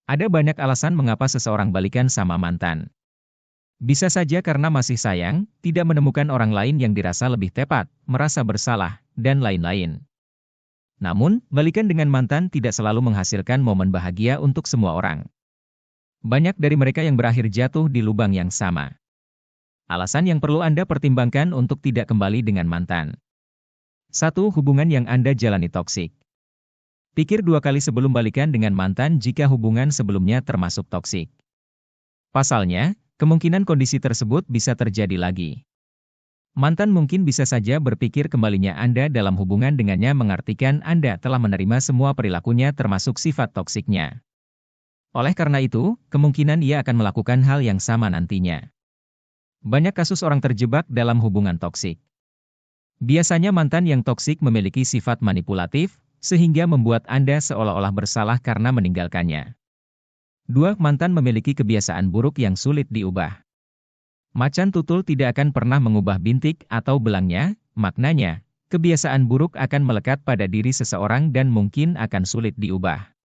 Ada banyak alasan mengapa seseorang balikan sama mantan. Bisa saja karena masih sayang, tidak menemukan orang lain yang dirasa lebih tepat, merasa bersalah, dan lain-lain. Namun, balikan dengan mantan tidak selalu menghasilkan momen bahagia untuk semua orang. Banyak dari mereka yang berakhir jatuh di lubang yang sama. Alasan yang perlu Anda pertimbangkan untuk tidak kembali dengan mantan. 1. Hubungan yang Anda jalani toksik. Pikir 2 kali sebelum balikan dengan mantan jika hubungan sebelumnya termasuk toksik. Pasalnya, kemungkinan kondisi tersebut bisa terjadi lagi. Mantan mungkin bisa saja berpikir kembalinya Anda dalam hubungan dengannya mengartikan Anda telah menerima semua perilakunya termasuk sifat toksiknya. Oleh karena itu, kemungkinan ia akan melakukan hal yang sama nantinya. Banyak kasus orang terjebak dalam hubungan toksik. Biasanya mantan yang toksik memiliki sifat manipulatif, sehingga membuat Anda seolah-olah bersalah karena meninggalkannya. 2. Mantan memiliki kebiasaan buruk yang sulit diubah. Macan tutul tidak akan pernah mengubah bintik atau belangnya, maknanya, kebiasaan buruk akan melekat pada diri seseorang dan mungkin akan sulit diubah.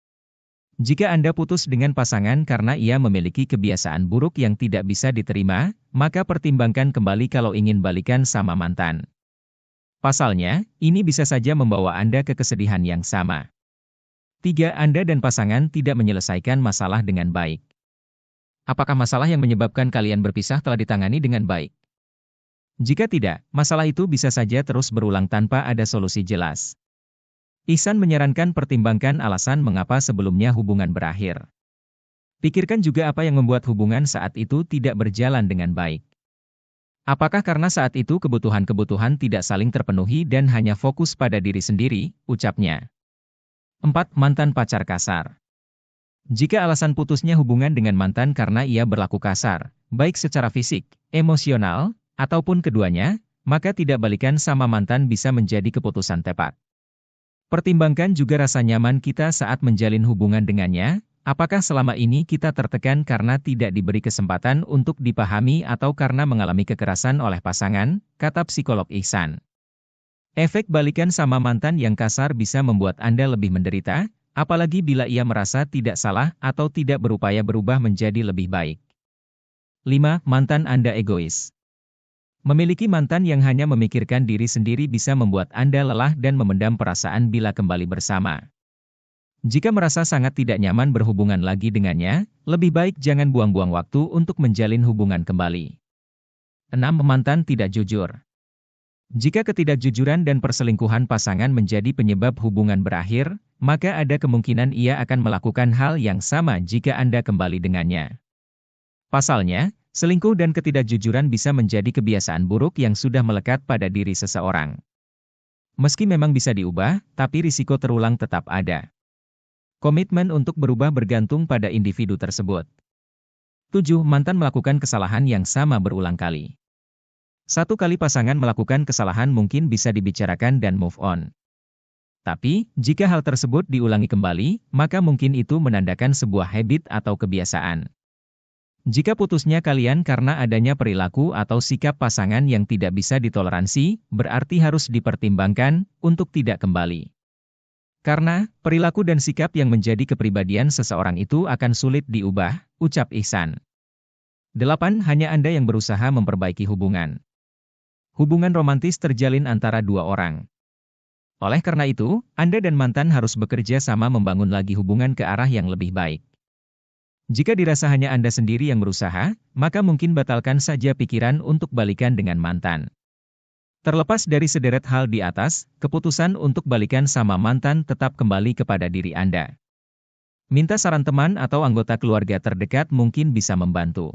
Jika Anda putus dengan pasangan karena ia memiliki kebiasaan buruk yang tidak bisa diterima, maka pertimbangkan kembali kalau ingin balikan sama mantan. Pasalnya, ini bisa saja membawa Anda ke kesedihan yang sama. 3. Anda dan pasangan tidak menyelesaikan masalah dengan baik. Apakah masalah yang menyebabkan kalian berpisah telah ditangani dengan baik? Jika tidak, masalah itu bisa saja terus berulang tanpa ada solusi jelas. Ihsan menyarankan pertimbangkan alasan mengapa sebelumnya hubungan berakhir. Pikirkan juga apa yang membuat hubungan saat itu tidak berjalan dengan baik. Apakah karena saat itu kebutuhan-kebutuhan tidak saling terpenuhi dan hanya fokus pada diri sendiri, ucapnya. 4. Mantan pacar kasar. Jika alasan putusnya hubungan dengan mantan karena ia berlaku kasar, baik secara fisik, emosional, ataupun keduanya, maka tidak balikan sama mantan bisa menjadi keputusan tepat. Pertimbangkan juga rasa nyaman kita saat menjalin hubungan dengannya, apakah selama ini kita tertekan karena tidak diberi kesempatan untuk dipahami atau karena mengalami kekerasan oleh pasangan, kata psikolog Ihsan. Efek balikan sama mantan yang kasar bisa membuat Anda lebih menderita, apalagi bila ia merasa tidak salah atau tidak berupaya berubah menjadi lebih baik. 5. Mantan Anda egois. Memiliki mantan yang hanya memikirkan diri sendiri bisa membuat Anda lelah dan memendam perasaan bila kembali bersama. Jika merasa sangat tidak nyaman berhubungan lagi dengannya, lebih baik jangan buang-buang waktu untuk menjalin hubungan kembali. 6. Mantan tidak jujur. Jika ketidakjujuran dan perselingkuhan pasangan menjadi penyebab hubungan berakhir, maka ada kemungkinan ia akan melakukan hal yang sama jika Anda kembali dengannya. Pasalnya, selingkuh dan ketidakjujuran bisa menjadi kebiasaan buruk yang sudah melekat pada diri seseorang. Meski memang bisa diubah, tapi risiko terulang tetap ada. Komitmen untuk berubah bergantung pada individu tersebut. 7. Mantan melakukan kesalahan yang sama berulang kali. Satu kali pasangan melakukan kesalahan mungkin bisa dibicarakan dan move on. Tapi, jika hal tersebut diulangi kembali, maka mungkin itu menandakan sebuah habit atau kebiasaan. Jika putusnya kalian karena adanya perilaku atau sikap pasangan yang tidak bisa ditoleransi, berarti harus dipertimbangkan untuk tidak kembali. Karena, perilaku dan sikap yang menjadi kepribadian seseorang itu akan sulit diubah, ucap Ihsan. 8. Hanya Anda yang berusaha memperbaiki hubungan. Hubungan romantis terjalin antara dua orang. Oleh karena itu, Anda dan mantan harus bekerja sama membangun lagi hubungan ke arah yang lebih baik. Jika dirasa hanya Anda sendiri yang berusaha, maka mungkin batalkan saja pikiran untuk balikan dengan mantan. Terlepas dari sederet hal di atas, keputusan untuk balikan sama mantan tetap kembali kepada diri Anda. Minta saran teman atau anggota keluarga terdekat mungkin bisa membantu.